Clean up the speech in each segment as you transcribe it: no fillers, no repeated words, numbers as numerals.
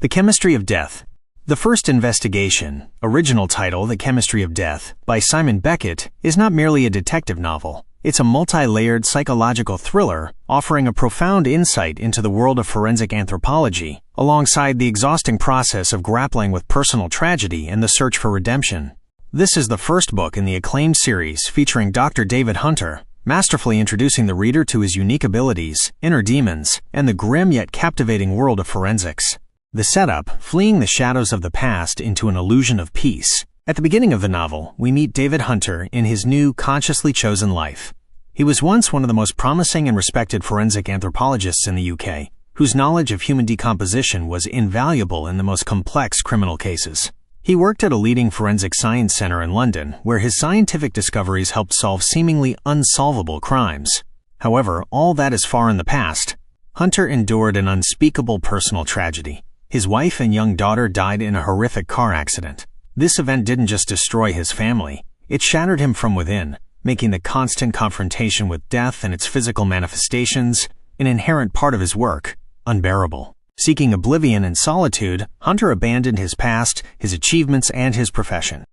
The Chemistry of Death. The First Investigation, original title The Chemistry of Death, by Simon Beckett, is not merely a detective novel. It's a multi-layered psychological thriller offering a profound insight into the world of forensic anthropology, alongside the exhausting process of grappling with personal tragedy and the search for redemption. This is the first book in the acclaimed series featuring Dr. David Hunter, masterfully introducing the reader to his unique abilities, inner demons, and the grim yet captivating world of forensics. The setup, fleeing the shadows of the past into an illusion of peace. At the beginning of the novel, we meet David Hunter in his new, consciously chosen life. He was once one of the most promising and respected forensic anthropologists in the UK, whose knowledge of human decomposition was invaluable in the most complex criminal cases. He worked at a leading forensic science center in London, where his scientific discoveries helped solve seemingly unsolvable crimes. However, all that is far in the past. Hunter endured an unspeakable personal tragedy. His wife and young daughter died in a horrific car accident. This event didn't just destroy his family, it shattered him from within, making the constant confrontation with death and its physical manifestations, an inherent part of his work, unbearable. Seeking oblivion and solitude, Hunter abandoned his past, his achievements, and his profession.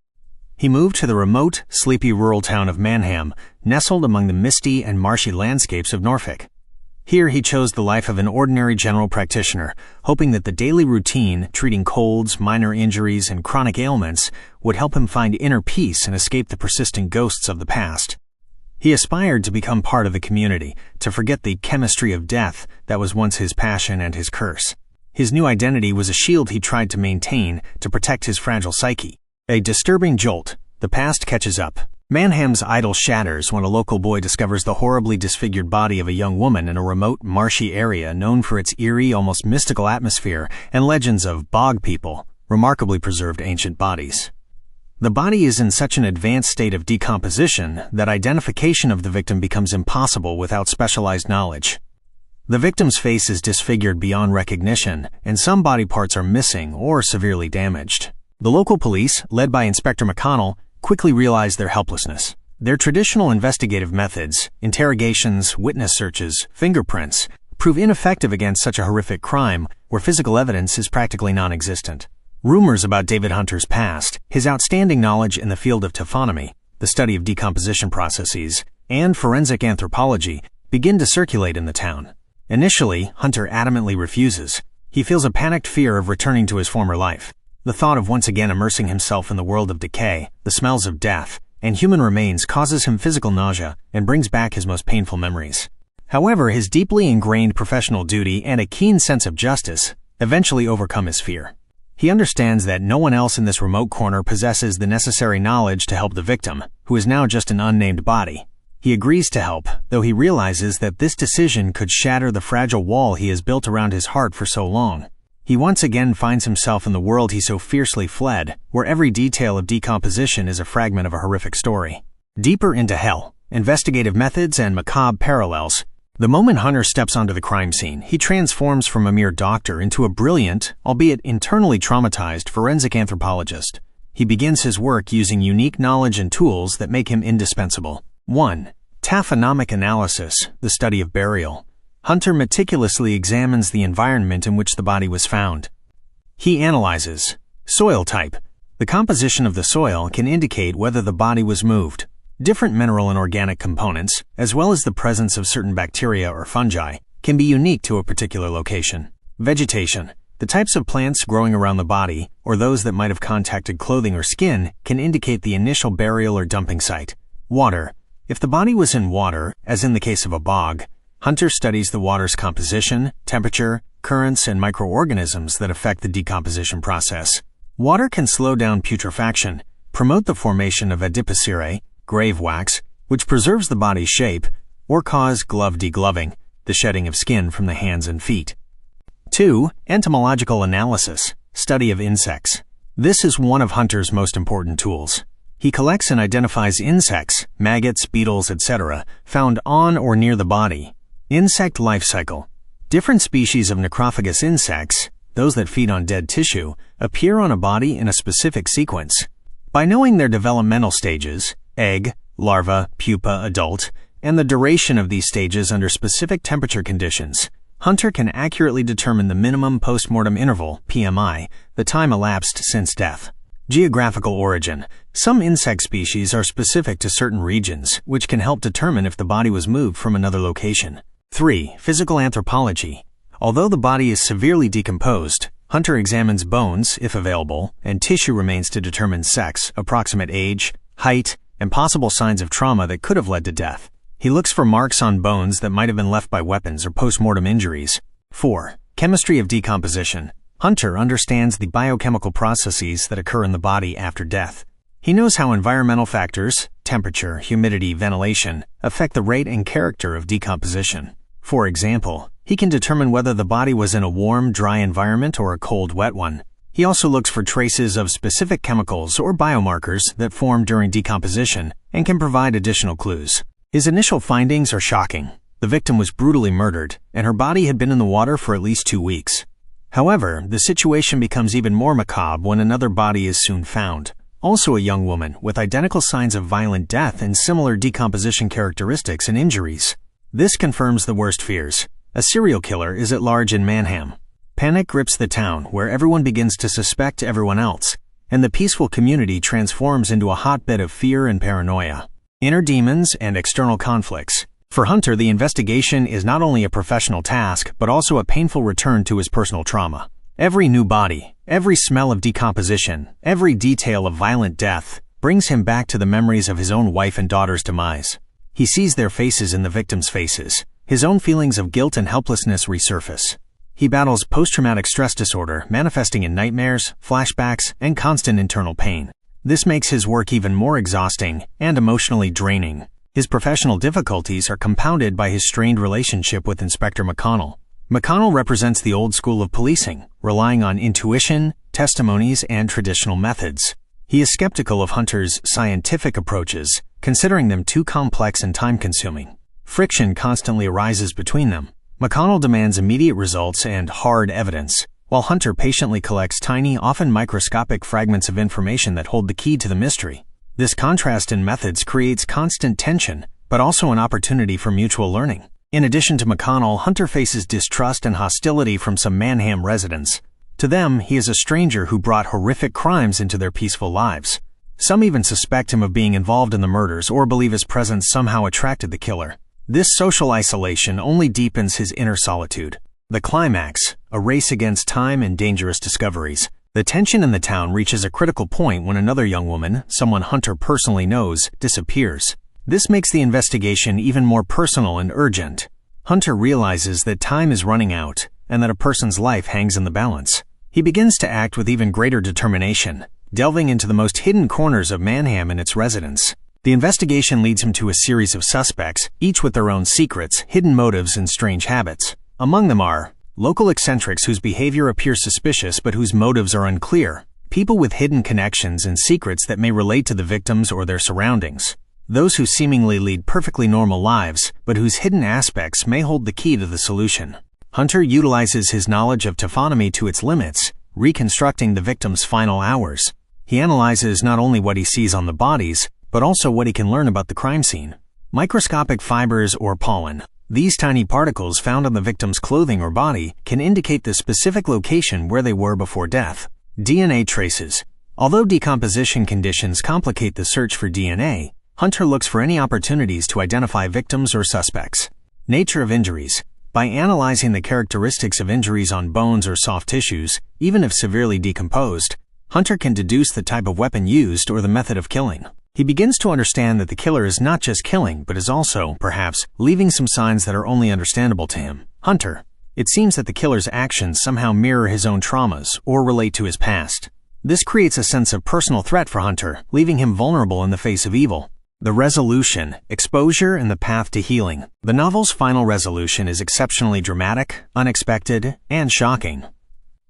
He moved to the remote, sleepy rural town of Manham, nestled among the misty and marshy landscapes of Norfolk. Here he chose the life of an ordinary general practitioner, hoping that the daily routine, treating colds, minor injuries, and chronic ailments, would help him find inner peace and escape the persistent ghosts of the past. He aspired to become part of the community, to forget the chemistry of death that was once his passion and his curse. His new identity was a shield he tried to maintain to protect his fragile psyche. A disturbing jolt. The past catches up. Manham's idyll shatters when a local boy discovers the horribly disfigured body of a young woman in a remote, marshy area known for its eerie, almost mystical atmosphere and legends of bog people, remarkably preserved ancient bodies. The body is in such an advanced state of decomposition that identification of the victim becomes impossible without specialized knowledge. The victim's face is disfigured beyond recognition, and some body parts are missing or severely damaged. The local police, led by Inspector McConnell, quickly realize their helplessness. Their traditional investigative methods, interrogations, witness searches, fingerprints, prove ineffective against such a horrific crime where physical evidence is practically non-existent. Rumors about David Hunter's past, his outstanding knowledge in the field of taphonomy, the study of decomposition processes, and forensic anthropology begin to circulate in the town. Initially, Hunter adamantly refuses. He feels a panicked fear of returning to his former life. The thought of once again immersing himself in the world of decay, the smells of death, and human remains causes him physical nausea and brings back his most painful memories. However, his deeply ingrained professional duty and a keen sense of justice eventually overcome his fear. He understands that no one else in this remote corner possesses the necessary knowledge to help the victim, who is now just an unnamed body. He agrees to help, though he realizes that this decision could shatter the fragile wall he has built around his heart for so long. He once again finds himself in the world he so fiercely fled, where every detail of decomposition is a fragment of a horrific story. Deeper into hell, investigative methods, and macabre parallels. The moment Hunter steps onto the crime scene, he transforms from a mere doctor into a brilliant, albeit internally traumatized, forensic anthropologist. He begins his work using unique knowledge and tools that make him indispensable. 1. Taphonomic analysis, the study of burial. Hunter meticulously examines the environment in which the body was found. He analyzes soil type. The composition of the soil can indicate whether the body was moved. Different mineral and organic components, as well as the presence of certain bacteria or fungi, can be unique to a particular location. Vegetation. The types of plants growing around the body, or those that might have contacted clothing or skin, can indicate the initial burial or dumping site. Water. If the body was in water, as in the case of a bog, Hunter studies the water's composition, temperature, currents, and microorganisms that affect the decomposition process. Water can slow down putrefaction, promote the formation of adipocere, grave wax, which preserves the body's shape, or cause glove degloving, the shedding of skin from the hands and feet. 2. Entomological analysis, study of insects. This is one of Hunter's most important tools. He collects and identifies insects, maggots, beetles, etc., found on or near the body. Insect life cycle. Different species of necrophagous insects, those that feed on dead tissue, appear on a body in a specific sequence. By knowing their developmental stages, egg, larva, pupa, adult, and the duration of these stages under specific temperature conditions, Hunter can accurately determine the minimum postmortem interval, PMI, the time elapsed since death. Geographical origin. Some insect species are specific to certain regions, which can help determine if the body was moved from another location. 3. Physical anthropology. Although the body is severely decomposed, Hunter examines bones, if available, and tissue remains to determine sex, approximate age, height, and possible signs of trauma that could have led to death. He looks for marks on bones that might have been left by weapons or post-mortem injuries. 4. Chemistry of decomposition. Hunter understands the biochemical processes that occur in the body after death. He knows how environmental factors, temperature, humidity, ventilation, affect the rate and character of decomposition. For example, he can determine whether the body was in a warm, dry environment or a cold, wet one. He also looks for traces of specific chemicals or biomarkers that form during decomposition and can provide additional clues. His initial findings are shocking. The victim was brutally murdered, and her body had been in the water for at least 2 weeks. However, the situation becomes even more macabre when another body is soon found. Also a young woman with identical signs of violent death and similar decomposition characteristics and injuries. This confirms the worst fears. A serial killer is at large in Manham. Panic grips the town, where everyone begins to suspect everyone else, and the peaceful community transforms into a hotbed of fear and paranoia. Inner demons and external conflicts. For Hunter, the investigation is not only a professional task, but also a painful return to his personal trauma. Every new body, every smell of decomposition, every detail of violent death brings him back to the memories of his own wife and daughter's demise. He sees their faces in the victims' faces. His own feelings of guilt and helplessness resurface. He battles post-traumatic stress disorder, manifesting in nightmares, flashbacks, and constant internal pain. This makes his work even more exhausting and emotionally draining. His professional difficulties are compounded by his strained relationship with Inspector McConnell. McConnell represents the old school of policing, relying on intuition, testimonies, and traditional methods. He is skeptical of Hunter's scientific approaches, considering them too complex and time-consuming. Friction constantly arises between them. McConnell demands immediate results and hard evidence, while Hunter patiently collects tiny, often microscopic fragments of information that hold the key to the mystery. This contrast in methods creates constant tension, but also an opportunity for mutual learning. In addition to McConnell, Hunter faces distrust and hostility from some Manham residents. To them, he is a stranger who brought horrific crimes into their peaceful lives. Some even suspect him of being involved in the murders or believe his presence somehow attracted the killer. This social isolation only deepens his inner solitude. The climax, a race against time and dangerous discoveries. The tension in the town reaches a critical point when another young woman, someone Hunter personally knows, disappears. This makes the investigation even more personal and urgent. Hunter realizes that time is running out and that a person's life hangs in the balance. He begins to act with even greater determination, delving into the most hidden corners of Manham and its residents. The investigation leads him to a series of suspects, each with their own secrets, hidden motives, and strange habits. Among them are local eccentrics whose behavior appears suspicious but whose motives are unclear, people with hidden connections and secrets that may relate to the victims or their surroundings, those who seemingly lead perfectly normal lives but whose hidden aspects may hold the key to the solution. Hunter utilizes his knowledge of taphonomy to its limits, reconstructing the victim's final hours. He analyzes not only what he sees on the bodies, but also what he can learn about the crime scene. Microscopic fibers or pollen. These tiny particles found on the victim's clothing or body can indicate the specific location where they were before death. DNA traces. Although decomposition conditions complicate the search for DNA, Hunter looks for any opportunities to identify victims or suspects. Nature of injuries. By analyzing the characteristics of injuries on bones or soft tissues, even if severely decomposed, Hunter can deduce the type of weapon used or the method of killing. He begins to understand that the killer is not just killing, but is also, perhaps, leaving some signs that are only understandable to him. Hunter. It seems that the killer's actions somehow mirror his own traumas or relate to his past. This creates a sense of personal threat for Hunter, leaving him vulnerable in the face of evil. The resolution, exposure, and the path to healing. The novel's final resolution is exceptionally dramatic, unexpected, and shocking.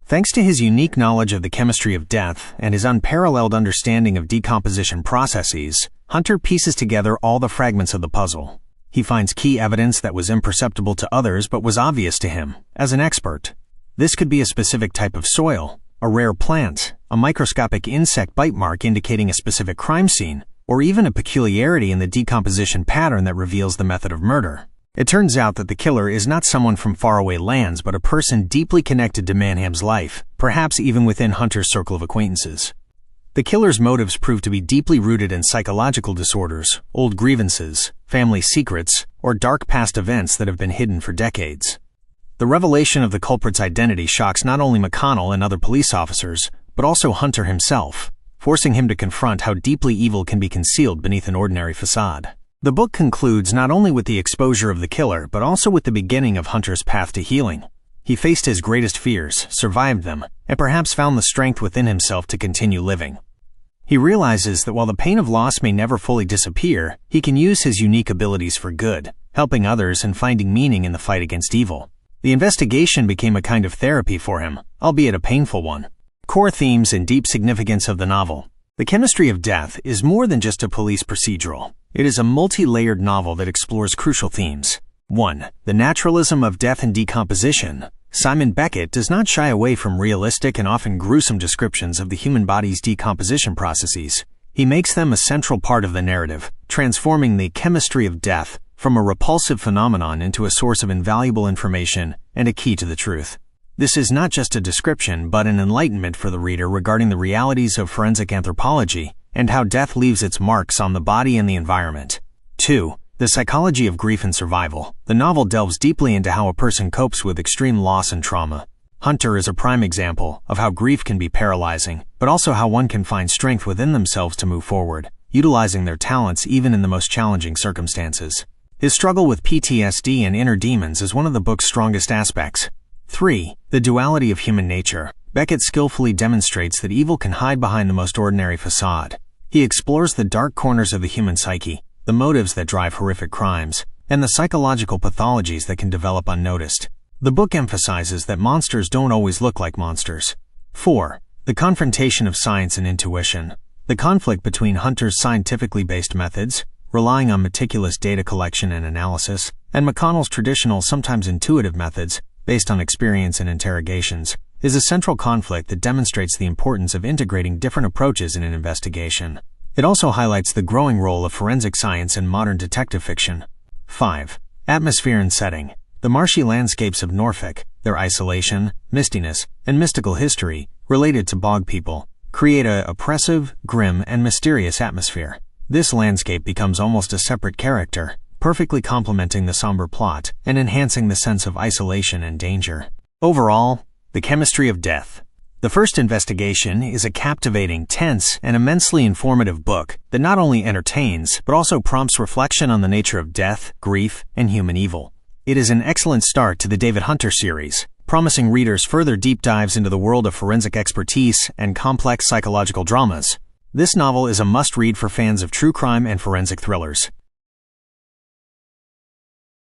Thanks to his unique knowledge of the chemistry of death and his unparalleled understanding of decomposition processes, Hunter pieces together all the fragments of the puzzle. He finds key evidence that was imperceptible to others but was obvious to him, as an expert. This could be a specific type of soil, a rare plant, a microscopic insect bite mark indicating a specific crime scene, or even a peculiarity in the decomposition pattern that reveals the method of murder. It turns out that the killer is not someone from faraway lands, but a person deeply connected to Manham's life, perhaps even within Hunter's circle of acquaintances. The killer's motives prove to be deeply rooted in psychological disorders, old grievances, family secrets, or dark past events that have been hidden for decades. The revelation of the culprit's identity shocks not only McConnell and other police officers, but also Hunter himself, forcing him to confront how deeply evil can be concealed beneath an ordinary facade. The book concludes not only with the exposure of the killer, but also with the beginning of Hunter's path to healing. He faced his greatest fears, survived them, and perhaps found the strength within himself to continue living. He realizes that while the pain of loss may never fully disappear, he can use his unique abilities for good, helping others and finding meaning in the fight against evil. The investigation became a kind of therapy for him, albeit a painful one. Core themes and deep significance of the novel. The Chemistry of Death is more than just a police procedural. It is a multi-layered novel that explores crucial themes. 1. The naturalism of death and decomposition. Simon Beckett does not shy away from realistic and often gruesome descriptions of the human body's decomposition processes. He makes them a central part of the narrative, transforming the chemistry of death from a repulsive phenomenon into a source of invaluable information and a key to the truth. This is not just a description, but an enlightenment for the reader regarding the realities of forensic anthropology and how death leaves its marks on the body and the environment. 2. The psychology of grief and survival. The novel delves deeply into how a person copes with extreme loss and trauma. Hunter is a prime example of how grief can be paralyzing, but also how one can find strength within themselves to move forward, utilizing their talents even in the most challenging circumstances. His struggle with PTSD and inner demons is one of the book's strongest aspects. 3. The duality of human nature. Beckett skillfully demonstrates that evil can hide behind the most ordinary facade. He explores the dark corners of the human psyche, the motives that drive horrific crimes, and the psychological pathologies that can develop unnoticed. The book emphasizes that monsters don't always look like monsters. 4. The confrontation of science and intuition. The conflict between Hunter's scientifically based methods, relying on meticulous data collection and analysis, and McConnell's traditional, sometimes intuitive methods, based on experience and interrogations, is a central conflict that demonstrates the importance of integrating different approaches in an investigation. It also highlights the growing role of forensic science in modern detective fiction. 5. Atmosphere and setting. The marshy landscapes of Norfolk, their isolation, mistiness, and mystical history, related to bog people, create an oppressive, grim, and mysterious atmosphere. This landscape becomes almost a separate character, perfectly complementing the somber plot and enhancing the sense of isolation and danger. Overall, The Chemistry of Death. The First Investigation is a captivating, tense, and immensely informative book that not only entertains, but also prompts reflection on the nature of death, grief, and human evil. It is an excellent start to the David Hunter series, promising readers further deep dives into the world of forensic expertise and complex psychological dramas. This novel is a must-read for fans of true crime and forensic thrillers.